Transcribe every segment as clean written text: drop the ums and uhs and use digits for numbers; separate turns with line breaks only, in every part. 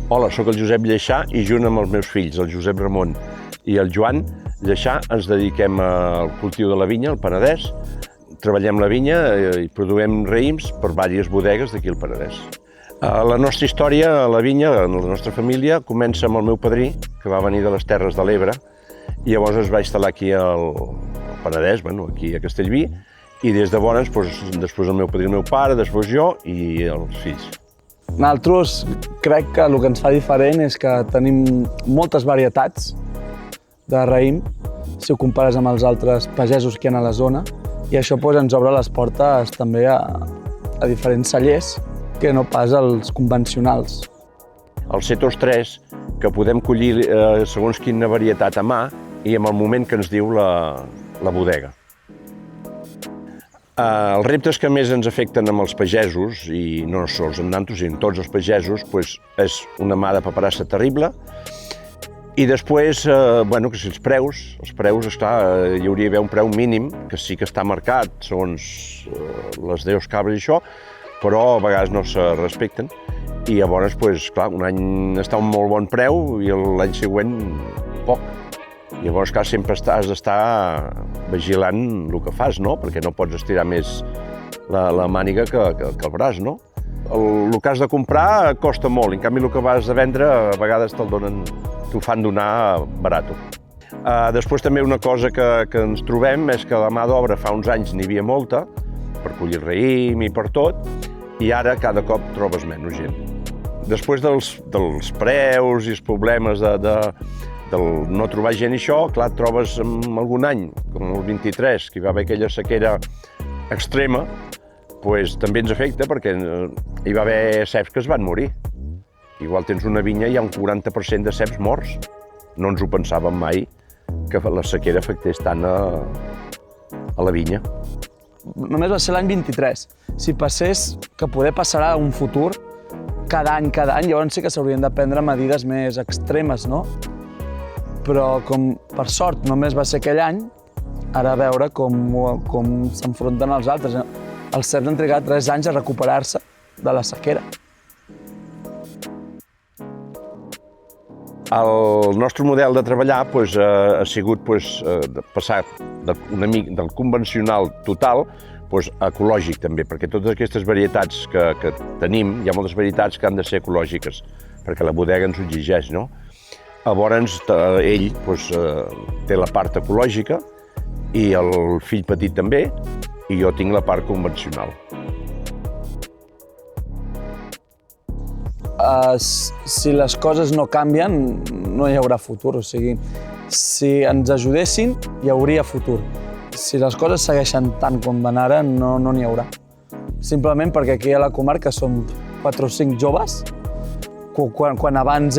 Hola, sóc el Josep Lleixà i junt amb els meus fills, el Josep Ramon i el Joan Lleixà, ens dediquem al cultiu de la vinya, al Penedès. Treballem la vinya i produïm raïms per diverses bodegues d'aquí al Penedès. La nostra història a la vinya, la nostra família, comença amb el meu padrí, que va venir de les Terres de l'Ebre, i llavors es va instal·lar aquí al Penedès, aquí a Castellví, i des de llavors, després el meu padrí, el meu pare, després jo i els fills.
Nosaltres crec que el que ens fa diferent és que tenim moltes varietats de raïm, si ho compares amb els altres pagesos que hi ha a la zona, i això ens obre les portes també a diferents cellers que no pas als convencionals.
El Cetos 3, que podem collir segons quina varietat a mà i en el moment que ens diu la bodega. Els reptes que més ens afecten amb els pagesos, i no sols en nantos, sinó en tots els pagesos, és una mà de paperassa terrible. I després, que si els preus, esclar, hi hauria d'haver un preu mínim, que sí que està marcat segons les 10 cabres i això, però a vegades no se respecten. I llavors, clar, un any està a un molt bon preu i l'any següent poc. Llavors, clar, sempre has d'estar vigilant el que fas, no? Perquè no pots estirar més la màniga que el braç, no? El que has de comprar costa molt, en canvi el que vas a vendre a vegades t'ho fan donar barat. Després també una cosa que ens trobem és que la mà d'obra fa uns anys n'hi havia molta, per collir raïm i per tot, i ara cada cop trobes menys gent. Després dels preus i els problemes del no trobar gent i això, clar, et trobes en algun any, com el 23, que hi va haver aquella sequera extrema, també ens afecta perquè hi va haver ceps que es van morir. Igual tens una vinya i hi ha un 40% de ceps morts. No ens ho pensàvem mai que la sequera afectés tant a la vinya.
Només va ser l'any 23. Si passés, que poder passarà a un futur, cada any, llavors sí que s'haurien de prendre medides més extremes, no? Però com per sort només va ser aquell any, ara a veure com s'enfronten els altres. Els ceps han trigat 3 anys a recuperar-se de la sequera.
El nostre model de treballar ha sigut passar del convencional total a ecològic també, perquè totes aquestes varietats que tenim, hi ha moltes varietats que han de ser ecològiques, perquè la bodega ens ho exigeix, no? Llavors ell té la part ecològica i el fill petit també, i jo tinc la part convencional.
Si les coses no canvien, no hi haurà futur. O sigui, si ens ajudessin, hi hauria futur. Si les coses segueixen tant com van ara, no n'hi haurà. Simplement perquè aquí a la comarca som 4 o 5 joves, quan abans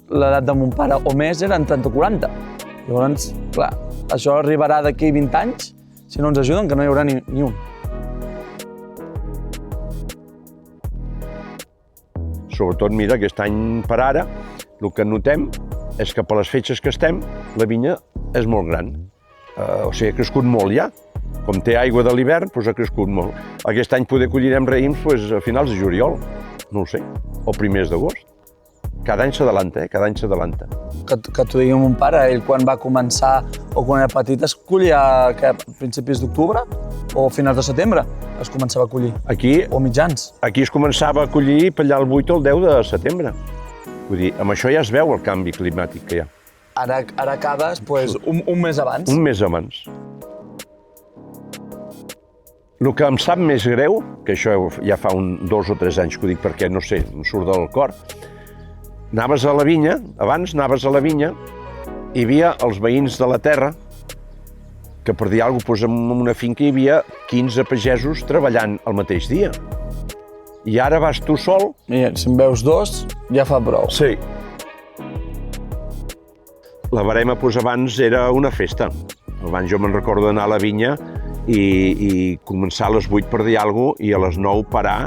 l'edat de mon pare o més eren 30 o 40. Llavors, clar, això arribarà d'aquí 20 anys, si no ens ajuden, que no hi haurà ni un.
Sobretot, mira, aquest any per ara, el que notem és que per les fetges que estem, la vinya és molt gran. O sigui, ha crescut molt ja. Com té aigua de l'hivern, ha crescut molt. Aquest any poder collirem raïms a finals de juliol, no ho sé, o primers d'agost. Cada any s'adalanta, cada any s'adalanta.
Que t'ho digui mon pare, ell quan va començar, o quan era petit, es collia a principis d'octubre o finals de setembre es començava a collir, o mitjans.
Aquí es començava a collir per allà el 8 o el 10 de setembre. Vull dir, amb això ja es veu el canvi climàtic que hi ha.
Ara acabes un mes abans.
Un mes abans. El que em sap més greu, que això ja fa 2 o 3 anys que ho dic perquè, no sé, em surt del cor, anaves a la vinya, hi havia els veïns de la terra, que per dir alguna cosa, en una finca hi havia 15 pagesos treballant el mateix dia. I ara vas tu sol...
Mira, si en veus 2, ja fa prou.
Sí. La barema abans era una festa. Abans jo me'n recordo d'anar a la vinya i començar a les 8 per dir alguna cosa i a les 9 parar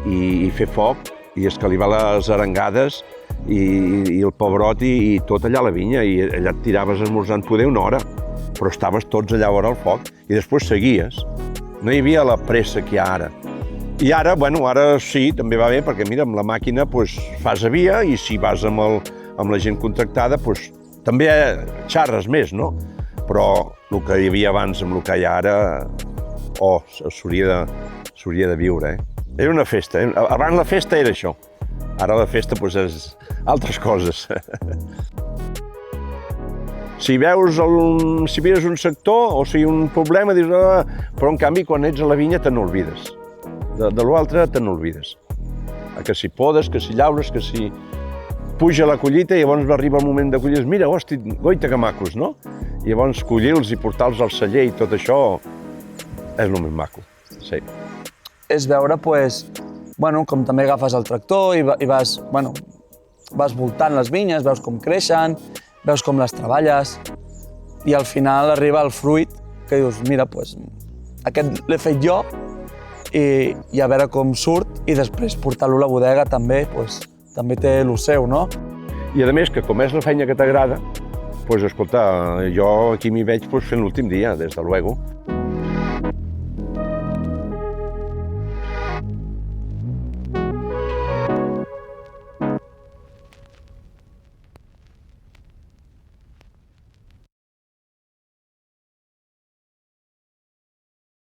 i fer foc i escalivar les arengades i el pebrot i tot allà a la vinya, i allà et tiraves esmorzant poder una hora, però estaves tots allà a vora el foc i després seguies. No hi havia la pressa que hi ha ara. I ara, bueno, ara sí, també va bé, perquè mira, amb la màquina pues, fas a via i si vas amb la gent contractada, pues, també xarres més, no? Però el que hi havia abans amb el que hi ha ara, s'hauria de viure, Era una festa, Abans la festa era això. Ara la festa pues, és altres coses. Si veus un sector o si un problema, dius, però en canvi quan ets a la vinya te n'olvides. De l'altre te n'olvides. Que si podes, que si llaures, que si puja la collita i llavors va arribar el moment de collir. Mira, hosti, goita que macos, no? I llavors collir-los i portar-los al celler i tot això és el més maco, sí.
És veure, pues, bueno, com també agafes el tractor i vas voltant les vinyes, veus com creixen, veus com les treballes i al final arriba el fruit que dius, mira, pues, aquest l'he fet jo i a veure com surt i després portar-lo a la bodega també, pues, també té el seu, no?
I a més que com és la feina que t'agrada, pues, escolta, jo aquí m'hi veig pues, fent l'últim dia, des de luego.